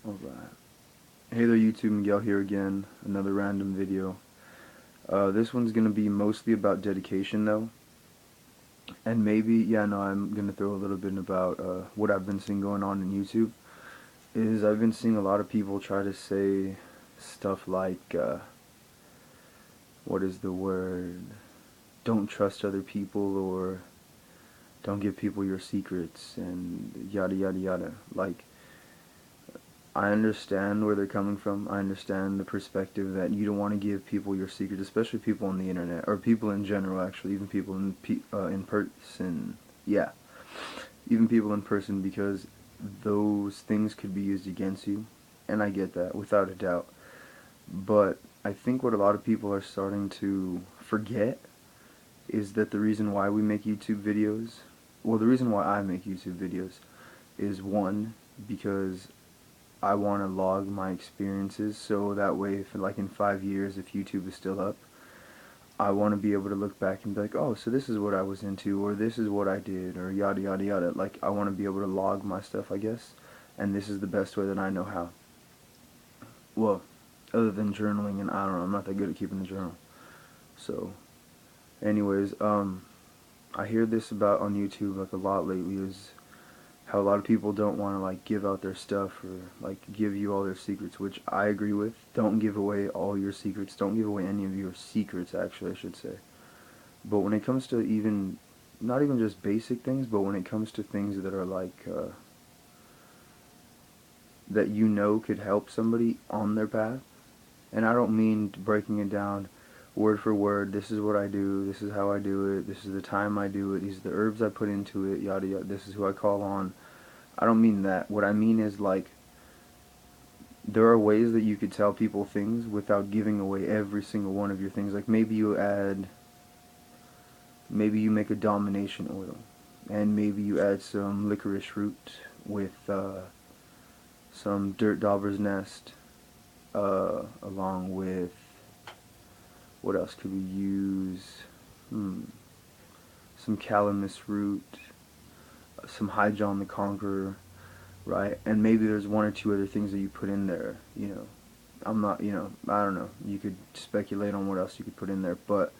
Alright. Hey there YouTube, Miguel here again, another random video. This one's gonna be mostly about dedication though. And maybe, yeah, no, I'm gonna throw a little bit about what I've been seeing going on in YouTube. I've been seeing a lot of people try to say stuff like, what is the word? Don't trust other people, or don't give people your secrets, and yada yada yada. Like, I understand where they're coming from. I understand the perspective that you don't want to give people your secrets, especially people on the internet, or people in general, actually, even people in person. Yeah, even people in person, because those things could be used against you, and I get that, without a doubt. But I think what a lot of people are starting to forget is that the reason why we make YouTube videos, well, the reason why I make YouTube videos is, one, because I want to log my experiences, so that way, if like in 5 years, if YouTube is still up, I want to be able to look back and be like, oh, so this is what I was into, or this is what I did, or yada yada yada. Like, I want to be able to log my stuff, I guess, and this is the best way that I know how. Well, other than journaling, and I don't know, I'm not that good at keeping a journal. So, anyways, I hear this about on YouTube like a lot lately, is how a lot of people don't want to like give out their stuff, or like give you all their secrets, which I agree with. Don't give away all your secrets. Don't give away any of your secrets, actually, I should say. But when it comes to even, not even just basic things, but when it comes to things that are like, that you know could help somebody on their path, and I don't mean breaking it down word for word, this is what I do, this is how I do it, this is the time I do it, these are the herbs I put into it, yada yada, this is who I call on. I don't mean that. What I mean is, like, there are ways that you could tell people things without giving away every single one of your things. Like, maybe you make a domination oil, and maybe you add some licorice root with some dirt dauber's nest, along with, what else could we use? Some calamus root, some High John the Conqueror, right? And maybe there's one or two other things that you put in there, you know. I'm not, I don't know. You could speculate on what else you could put in there, but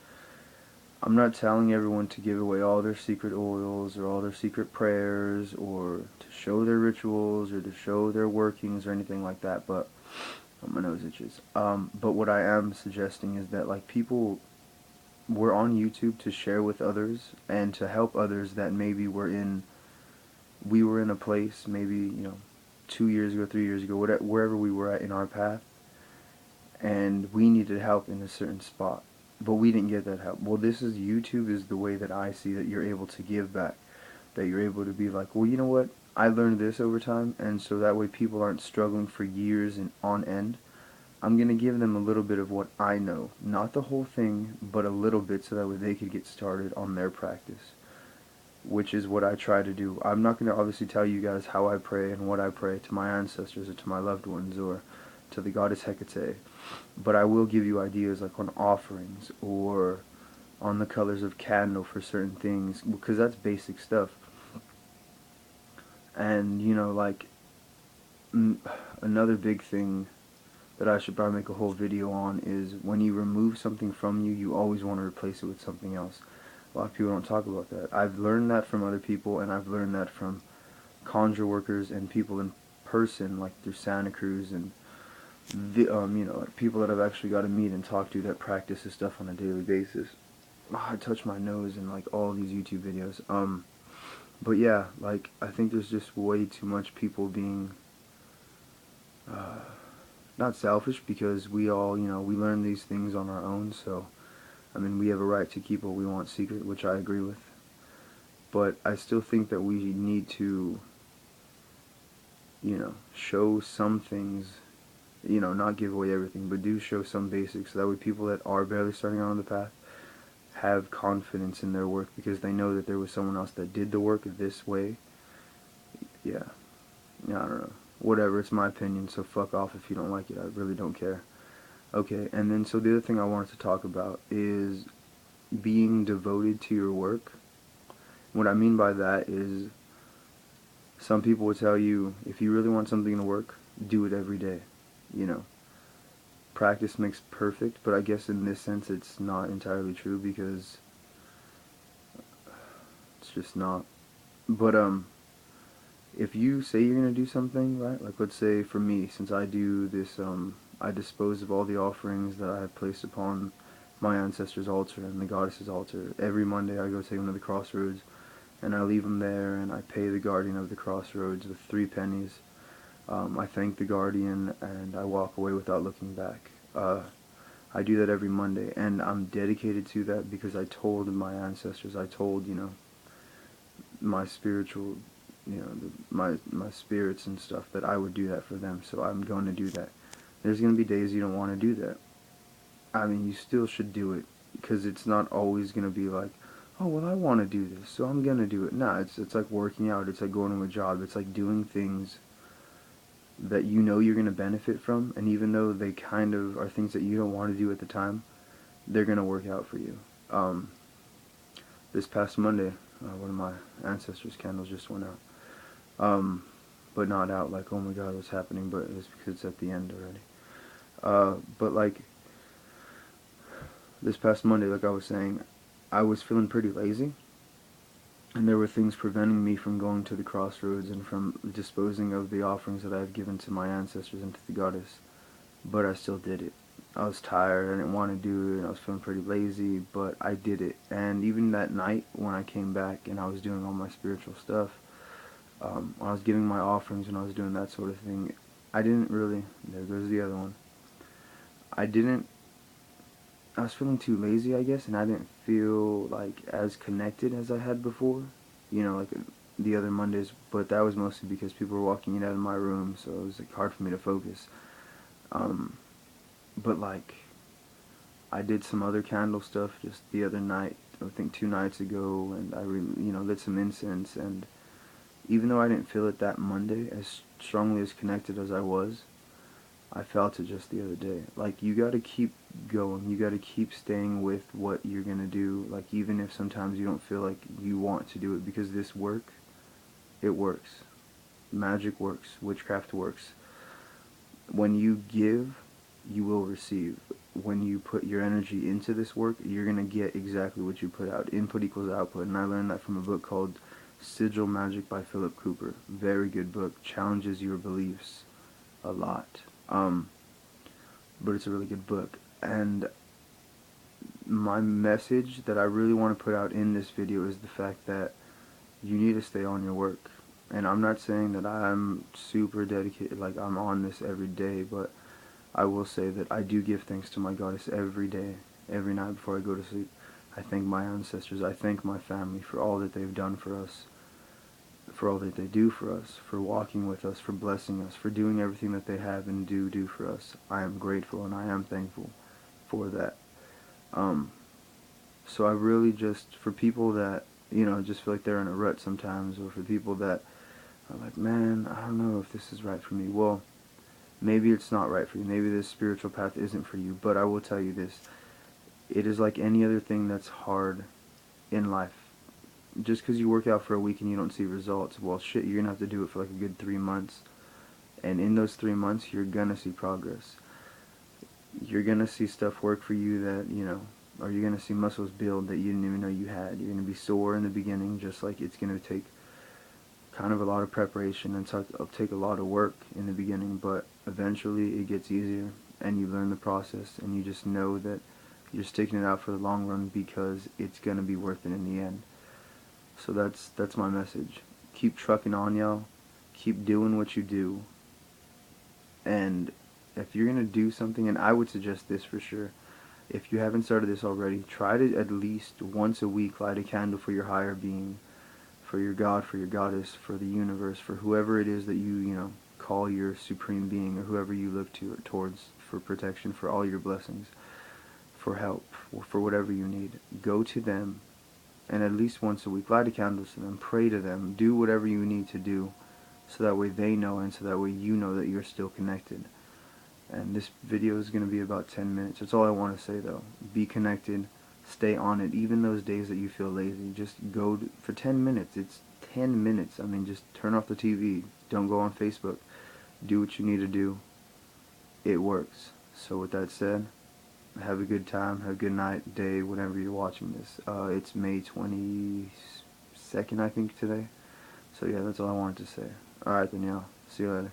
I'm not telling everyone to give away all their secret oils or all their secret prayers, or to show their rituals, or to show their workings, or anything like that, but my nose itches. But what I am suggesting is that, like, people, we're on YouTube to share with others and to help others that maybe we were in a place, maybe, 2 years ago, 3 years ago, whatever, wherever we were at in our path, and we needed help in a certain spot, but we didn't get that help. Well, YouTube is the way that I see that you're able to give back, that you're able to be like, well, you know what, I learned this over time, and so that way people aren't struggling for years and on end. I'm going to give them a little bit of what I know, not the whole thing, but a little bit, so that way they could get started on their practice, which is what I try to do. I'm not going to obviously tell you guys how I pray and what I pray to my ancestors, or to my loved ones, or to the goddess Hecate, but I will give you ideas, like on offerings, or on the colors of candle for certain things, because that's basic stuff. And, like, another big thing that I should probably make a whole video on is, when you remove something from you, you always want to replace it with something else. A lot of people don't talk about that. I've learned that from other people, and I've learned that from conjure workers and people in person, like through Santa Cruz, and like people that I've actually got to meet and talk to that practice this stuff on a daily basis. I touch my nose in like all these YouTube videos. But yeah, like, I think there's just way too much people being not selfish, because we all, we learn these things on our own, so I mean, we have a right to keep what we want secret, which I agree with. But I still think that we need to, show some things, not give away everything, but do show some basics, so that way people that are barely starting out on the path have confidence in their work, because they know that there was someone else that did the work this way. Yeah, I don't know. Whatever, it's my opinion, so fuck off if you don't like it. I really don't care. Okay, and then so the other thing I wanted to talk about is being devoted to your work. What I mean by that is, some people will tell you, if you really want something to work, do it every day. You know, practice makes perfect, but I guess in this sense it's not entirely true because it's just not. But if you say you're gonna do something, right? Like let's say for me, since I do this, I dispose of all the offerings that I have placed upon my ancestors' altar and the goddess's altar. Every Monday I go take them to the crossroads, and I leave them there, and I pay the guardian of the crossroads with 3 pennies. I thank the guardian, and I walk away without looking back. I do that every Monday, and I'm dedicated to that because I told my ancestors, I told, my spiritual, my spirits and stuff that I would do that for them, so I'm going to do that. There's going to be days you don't want to do that. I mean, you still should do it, because it's not always going to be like, oh, well, I want to do this, so I'm going to do it. Nah, it's like working out, it's like going to a job, it's like doing things that you know you're going to benefit from, and even though they kind of are things that you don't want to do at the time, they're going to work out for you. This past Monday, one of my ancestors' candles just went out. But not out like, oh my god, what's happening, but it's because it's at the end already. But like, this past Monday, like I was saying, I was feeling pretty lazy, and there were things preventing me from going to the crossroads and from disposing of the offerings that I have given to my ancestors and to the goddess, but I still did it. I was tired, I didn't want to do it, and I was feeling pretty lazy, but I did it. And even that night when I came back and I was doing all my spiritual stuff, when I was giving my offerings and I was doing that sort of thing, I didn't really, there goes the other one, I was feeling too lazy, I guess, and I didn't feel like as connected as I had before, like the other Mondays, but that was mostly because people were walking in and out of my room, so it was like hard for me to focus. But like, I did some other candle stuff just the other night, I think 2 nights ago, and I lit some incense, and even though I didn't feel it that Monday as strongly as connected as I was, I felt it just the other day. Like, you gotta keep going, you gotta keep staying with what you're gonna do, like, even if sometimes you don't feel like you want to do it, because this work, it works. Magic works, witchcraft works. When you give, you will receive. When you put your energy into this work, you're gonna get exactly what you put out. Input equals output, and I learned that from a book called Sigil Magic by Philip Cooper. Very good book. Challenges your beliefs a lot. But it's a really good book. And my message that I really want to put out in this video is the fact that you need to stay on your work. And I'm not saying that I'm super dedicated, like I'm on this every day, but I will say that I do give thanks to my goddess every day, every night before I go to sleep. I thank my ancestors, I thank my family for all that they've done for us, for all that they do for us, for walking with us, for blessing us, for doing everything that they have and do for us. I am grateful and I am thankful for that. So I really just, for people that, just feel like they're in a rut sometimes, or for people that are like, man, I don't know if this is right for me. Well, maybe it's not right for you. Maybe this spiritual path isn't for you. But I will tell you this. It is like any other thing that's hard in life. Just because you work out for a week and you don't see results, well, shit, you're going to have to do it for like a good 3 months. And in those 3 months, you're going to see progress. You're going to see stuff work for you that, or you're going to see muscles build that you didn't even know you had. You're going to be sore in the beginning, just like it's going to take kind of a lot of preparation and it'll take a lot of work in the beginning, but eventually it gets easier and you learn the process and you just know that you're sticking it out for the long run because it's going to be worth it in the end. So that's my message. Keep trucking on, y'all. Keep doing what you do. And if you're going to do something, and I would suggest this for sure, if you haven't started this already, try to at least once a week light a candle for your higher being, for your God, for your goddess, for the universe, for whoever it is that you call your supreme being, or whoever you look to or towards for protection, for all your blessings, for help, or for whatever you need. Go to them, and at least once a week, light a candle to them, pray to them, do whatever you need to do, so that way they know, and so that way you know that you're still connected. And this video is going to be about 10 minutes. That's all I want to say, though. Be connected. Stay on it. Even those days that you feel lazy, just go for 10 minutes. It's 10 minutes. I mean, just turn off the TV. Don't go on Facebook. do what you need to do. It works. So with that said, have a good time, have a good night, day, whenever you're watching this. It's May 22nd, I think, today. So yeah, that's all I wanted to say. Alright then, y'all. See you later.